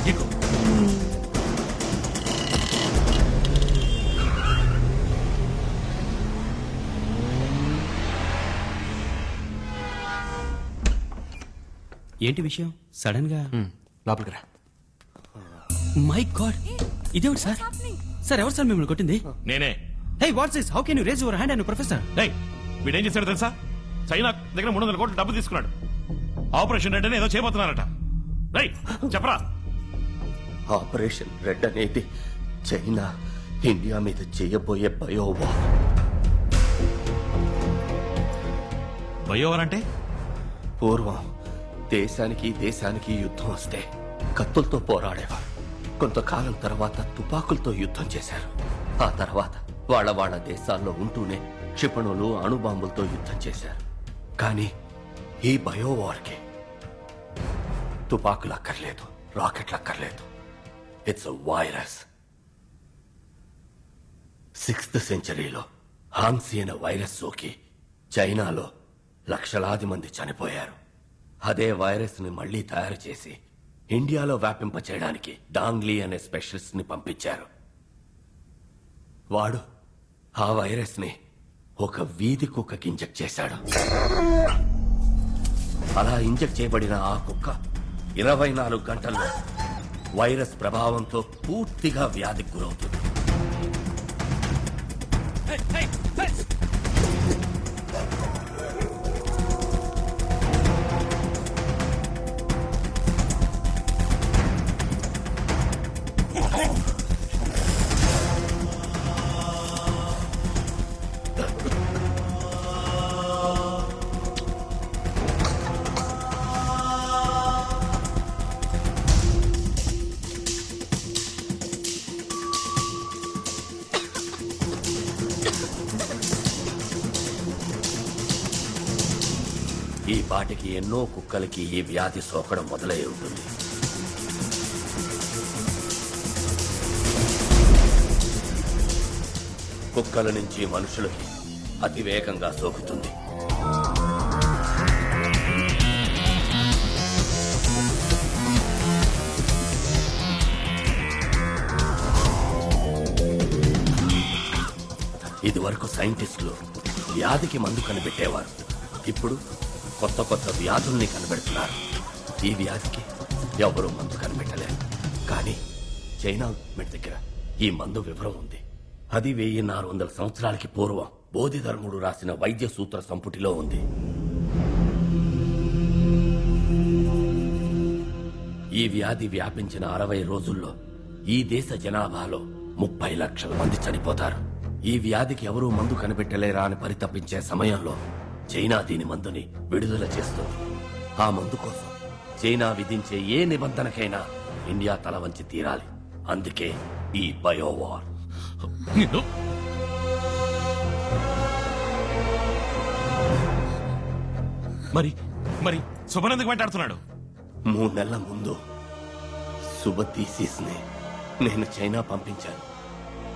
ఎక్కు. ఏంటి విషయం సడన్ గా? లోపలికి రా. మై గాడ్, ఇదేమిటి సార్? సార్ ఎవరు సార్ మిమ్మల్ని కొట్టింది? నేనే. Hey what's this? How can you raise your hand and professor? వీడేం చేశాడు తెలుసా? చైనా దగ్గర 300 కోట్లు డబ్బు తీసుకున్నాడు. ఆపరేషన్ రెడ్ అని ఏదో చేయబోతున్నారట. చెప్పరా. ఆపరేషన్ రెడ్ అనేది చైనా ఇండియా మీద చేయబోయే బయోవార్. బయోవార్ అంటే? పూర్వం దేశానికి యుద్ధం వస్తే కత్తులతో పోరాడేవారు. కొంతకాలం తర్వాత తుపాకులతో యుద్ధం చేశారు. ఆ తర్వాత వాళ్ళ దేశాల్లో ఉంటూనే క్షిపణులు అణుబాంబులతో యుద్ధం చేశారు. కానీ ఈ బయోవార్కి తుపాకులు అక్కర్లేదు, రాకెట్లు అక్కర్లేదు. It's a virus. 6th సెంచరీలో హాన్సీ అనే వైరస్ సోకి చైనాలో లక్షలాది మంది చనిపోయారు. అదే వైరస్ ని మళ్లీ తయారు చేసి ఇండియాలో వ్యాపింపచేయడానికి డాంగ్లీ అనే స్పెషలిస్ట్ ని పంపించారు. వాడు ఆ వైరస్ ని ఒక వీధి కుక్కకి ఇంజెక్ట్ చేశాడు. అలా ఇంజెక్ట్ చేయబడిన ఆ కుక్క 24 గంటల్లో వైరస్ ప్రభావంతో పూర్తిగా వ్యాధికి గురవుతుంది. ఈ పాటికి ఎన్నో కుక్కలకి ఈ వ్యాధి సోకడం మొదలై ఉంటుంది. కుక్కల నుంచి మనుషులకి అతి వేగంగా సోకుతుంది. ఇదివరకు సైంటిస్టులు వ్యాధికి మందు కనిపెట్టేవారు. ఇప్పుడు కొత్త వ్యాధుల్ని కనిపెడుతున్నారు. ఈ వ్యాధికి ఎవరూ మందు కనిపెట్టలేరు. కానీ చైనా గవర్నమెంట్ దగ్గర ఈ మందు వివరం ఉంది. అది 1400 సంవత్సరాలకి పూర్వం బోధిధర్ముడు రాసిన వైద్య సూత్ర సంపుటిలో ఉంది. ఈ వ్యాధి వ్యాపించిన 60 రోజుల్లో ఈ దేశ జనాభాలో 30 లక్షల మంది చనిపోతారు. ఈ వ్యాధికి ఎవరూ మందు కనిపెట్టలేరా అని పరితపించే సమయంలో చైనా దీని మందుని విడుదల చేస్తుంది. ఆ మందు కోసం చైనా విధించే ఏ నిబంధనకైనా ఇండియా తల వంచి తీరాలి. అందుకే ఈ బయోవార్. మరి శుభన్ ఎందుకు మాట్లాడుతున్నాడు? 3 నెలల ముందు శుభతీసిస్ ని నేను చైనా పంపించాను.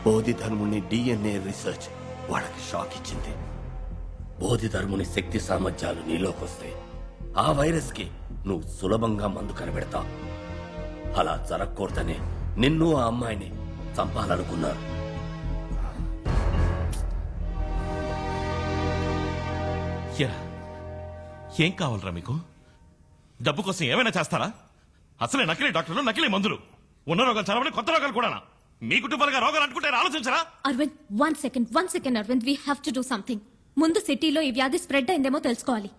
బోధిధర్ముని DNA రీసెర్చ్ వాళ్ళకి షాక్ ఇచ్చింది. బోధిధర్ముని శక్తి సామర్థ్యాలు నీలోకొస్తే ఆ వైరస్ కి నువ్వు సులభంగా మందు కనిపెడతావు. అలా జరగకూడదనే నిన్ను ఆ అమ్మాయిని చంపాలనుకున్నారు. ఏం కావాలరా మీకు? డబ్బు కోసం ఏమైనా చేస్తారా? అసలే నకిలీ డాక్టర్లు, నకిలీ మందులు. ఉన్న రోగాలు చదవని కొత్త రోగాలు కూడా. మీ కుటుంబాలుగా రోగాలు అంటుకుంటే ఆలోచించరా? Arvind, one second Arvind, we have to do something. ముందు సిటీలో ఈ వ్యాధి స్ప్రెడ్ అయిందేమో తెలుసుకోవాలి.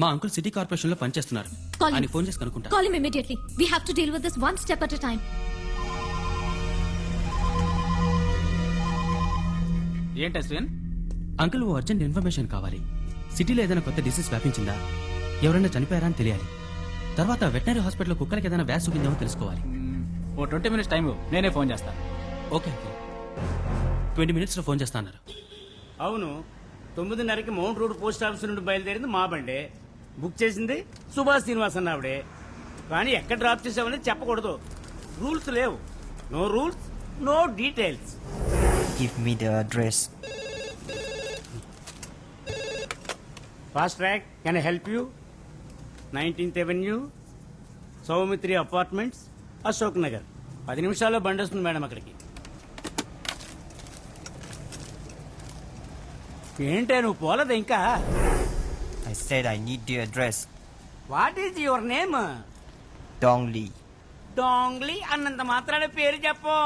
మా అంకుల్ సిటీ కార్పొరేషన్ లో పనిచేస్తున్నారు. ఆయన ఫోన్ చేసి కనుక్కుంటా. Call him immediately. We have to deal with this one step at a time. ఏంటి అశ్విన్? అంకుల్, ఓ అర్జెంట్ ఇన్ఫర్మేషన్ కావాలి. సిటీలో ఏదైనా కొత్త డిసీజ్ వ్యాపించిందా, ఎవరైనా చనిపోయారా అని తెలియాలి. తర్వాత వెటనరీ హాస్పిటల్ కుక్కలకి ఏదైనా వ్యాధి సోకిందేమో తెలుసుకోవాలి. ఓ 20 minutes టైం నేనే ఫోన్ చేస్తాను. ఓకే అంకుల్, 20 minutes లో ఫోన్ చేస్తా అన్నారు. అవును, 9:30కి మౌంట్ రోడ్ పోస్ట్ ఆఫీస్ నుండి బయలుదేరింది మా బండే. బుక్ చేసింది సుభాష్ శ్రీనివాస్ అన్న ఆవిడే. కానీ ఎక్కడ డ్రాప్ చేసామనేది చెప్పకూడదు. రూల్స్ లేవు. No rules, no details. Give me the address. Fast track, can I help you? 19th Avenue, Soumitri apartments, Ashok Nagar 10 నిమిషాల్లో బండి వస్తుంది మేడం అక్కడికి. ఏంటే నువ్వు పోలేదు ఇంకా? I said I need the address. What is your name? Dong Li. Dongli అన్నంత మాత్రాన పేరు చెప్పు.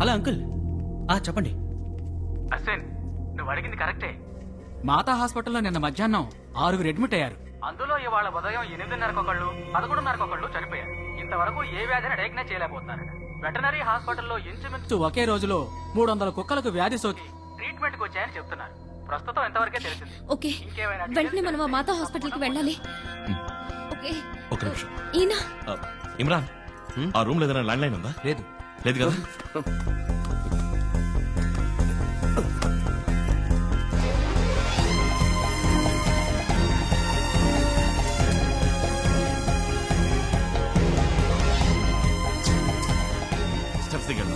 హలో అంకుల్, చెప్పండి. అశ్విన్, నువ్వు అడిగింది కరెక్టే. మాతా హాస్పిటల్లో నిన్న మధ్యాహ్నం 6 అడ్మిట్ అయ్యారు. అందులో ఇవాళ ఉదయం 8:30 ఒకళ్ళు, 11:30 ఒకళ్ళు చనిపోయారు. ఇంతవరకు ఏ వ్యాధిని డయాగ్నైజ్ చేయలేకపోతున్నారు. వెటనరీ హాస్పిటల్లో ఇంచుమించు ఒకే రోజులో 300 కుక్కలకు వ్యాధి సోకి ట్రీట్మెంట్ కి వచ్చాయని చెప్తున్నారు. ప్రస్తుతం ఎంతవరకే తెలిసింది. ఓకే, వెంటనే మనం ఆ మాతా హాస్పిటల్ కి వెళ్ళాలి. ఓకే, ఒక నిమిషం. ఈయన ఇమ్రాన్, ఆ రూమ్ లో ఏదైనా ల్యాండ్ లైన్ ఉందా? లేదు. లేదు కదా? స్టెప్స్ దిగండి.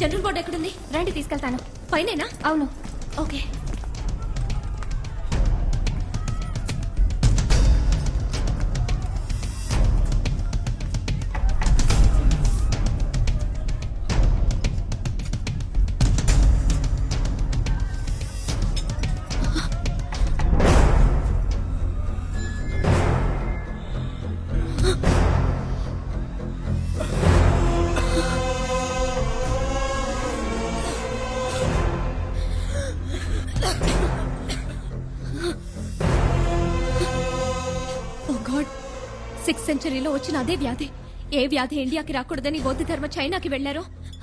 జనరల్ వార్డ్ ఎక్కడుంది? రండి తీసుకెళ్తాను. పైనేనా? అవును. ఓకే. సిక్స్త్ సెంచరీలో వచ్చిన అదే వ్యాధి. ఏ వ్యాధి ఇండియాకి రాకూడదని బౌద్ధ ధర్మ చైనాకి వెళ్లారో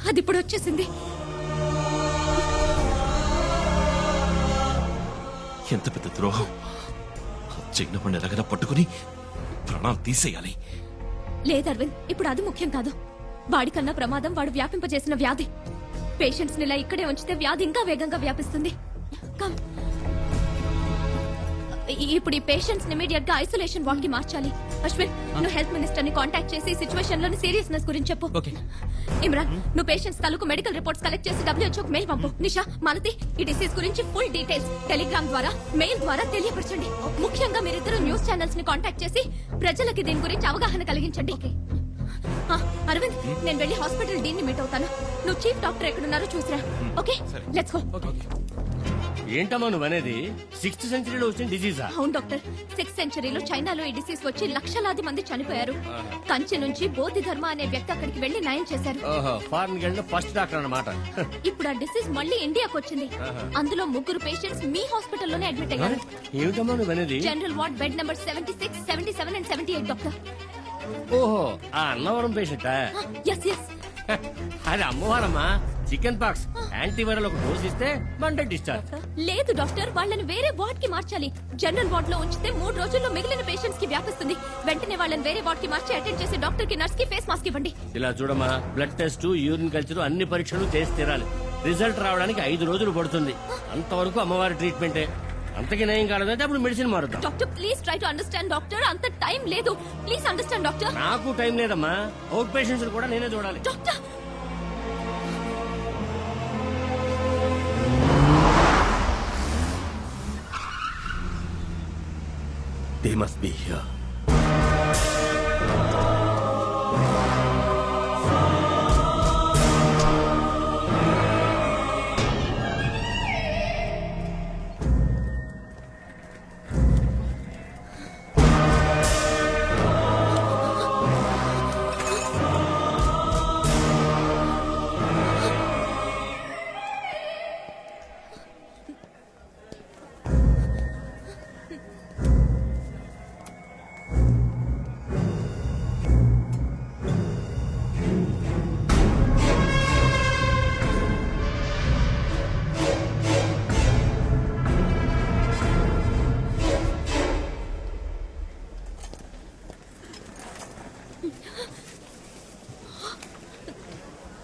అది ఇప్పుడు వచ్చేసింది. ఎంత పెద్ద ద్రోహం! చిన్న పండు ఎలాగైనా పట్టుకుని ప్రాణాలు తీసేయాలి. లేదు అరవింద్, ఇప్పుడు అది ముఖ్యం కాదు. వాడికన్నా ప్రమాదం వాడు వ్యాపింపజేసిన వ్యాధి. పేషెంట్స్ ని ఇలా ఇక్కడే ఉంచితే వ్యాధి ఇంకా వేగంగా వ్యాపిస్తుంది. కమ్. ఇప్పుడు ఈ పేషెంట్స్ ని ఇమీడియట్ గా ఐసోలేషన్ వార్డ్ కి మార్చాలి. అశ్విన్, నువ్వు హెల్త్ మినిస్టర్ ని కాంటాక్ట్ చేసి సిచ్యువేషన్ లోని సీరియస్నెస్ గురించి చెప్పు. ఓకే. ఇమ్రాన్, నువ్వు పేషెంట్స్ తాలూకు మెడికల్ రిపోర్ట్స్ కలెక్ట్ చేసి WHO మెయిల్ పంపు. నిషా, మాలతి, ఈ డిసీజ్ గురించి ఫుల్ డీటెయిల్స్ టెలిగ్రామ్ ద్వారా, మెయిల్ ద్వారా తెలియపరచండి. ముఖ్యంగా మీరిద్దరు న్యూస్ ఛానల్స్ ని కాంటాక్ట్ చేసి ప్రజలకి దీని గురించి అవగాహన కలిగించండి. అరవింద్, నేను వెళ్లి హాస్పిటల్ డీన్ ని మీట్ అవుతాను. నువ్వు చీఫ్ డాక్టర్ ఎక్కడున్నారో చూసిరా. Okay, let's go. ఏంటమ్మా నువ్వనేది? 6th సెంచరీలో వచ్చిన డిసీజా? అవును డాక్టర్, 6th సెంచరీలో చైనాలో ఈ డిసీజ్ వచ్చి లక్షలాది మంది చనిపోయారు. కంచి నుంచి బౌద్ధ ధర్మ అనే వ్యక్తి అక్కడికి వెళ్లి నయం చేశారు. ఫారెన్ వెళ్ళిన ఫస్ట్ డాక్టర్ అన్నమాట. ఇప్పుడు ఆ డిసీజ్ మళ్ళీ ఇండియాకి వచ్చింది. అందులో 3 పేషెంట్స్ మీ హాస్పిటల్లోనే అడ్మిట్ అయ్యారు. ఏమిటమ్మా నువ్వనేది? General ward bed number 76, 77 and 78 doctor. ఓహో, ఆ అన్నవరం పేషెంటా? Yes yes. అది అమ్మవారమ్మా. చికెన్ పాక్స్ యాంటీవైరల్ ఒక డోస్ ఇస్తే మండే డిశ్చార్జ్. లేదు డాక్టర్, వాళ్ళని వేరే వార్డ్ కి మార్చాలి. జనరల్ వార్డ్ లో ఉంచితే 3 రోజుల్లో మిగిలిన పేషెంట్స్ కి వ్యాపిస్తుంది. వెంటనే వాళ్ళని వేరే వార్డ్ కి మార్చి అటెండ్ చేసి డాక్టర్ కి, నర్స్ కి ఫేస్ మాస్క్ ఇవ్వండి. ఇలా చూడమ్మా, బ్లడ్ టెస్ట్, యూరిన్ కల్చర్ అన్ని పరీక్షలు చేసి తీరాలి. రిజల్ట్ రావడానికి 5 రోజులు పడుతుంది. అంతవరకు అమ్మవారి ట్రీట్మెంటే. అంతకి నయం కాలేదంటే అప్పుడు మెడిసిన్ మారుతాం. Doctor please try to understand doctor. అంత టైం లేదు. Please understand doctor. నాకు టైం లేదమ్మా. అవుట్ పేషెంట్స్ కూడా నేనే చూడాలి. Doctor, They must be here.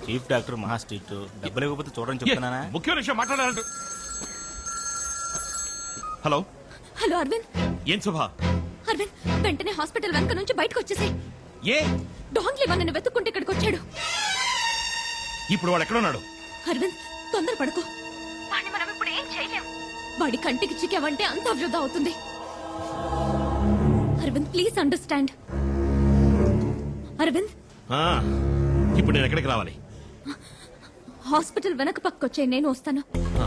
Chief doctor మహా స్ట్రీట్ డబ్బులు ఇవ్వకపోతే చూడని చెప్తున్నానా ముఖ్యమైన విషయం మాట్లాడాలంటూ. Hello hello Arvind. ఏం శుభ? అరవింద్ వెంటనే హాస్పిటల్ వెనక నుంచి బయటకు వచ్చేసాయి. ఏ డాంగ్లీ నన్ను వెతుక్కుంటే ఇక్కడికి వచ్చాడు. ఇప్పుడు వాడు ఎక్కడున్నాడు? అరవింద్ తొందరపడకు. వాడిని మనం ఇప్పుడు ఏం చేయలేం. వాడి కంటికి చిక్కావంటే అంతా వృధా అవుతుంది. Arvind please understand. అరవింద్ ఆ, ఇప్పుడు నేను ఎక్కడికి రావాలి? హాస్పిటల్ వెనక పక్కొచ్చే నేను వస్తాను. ఆ,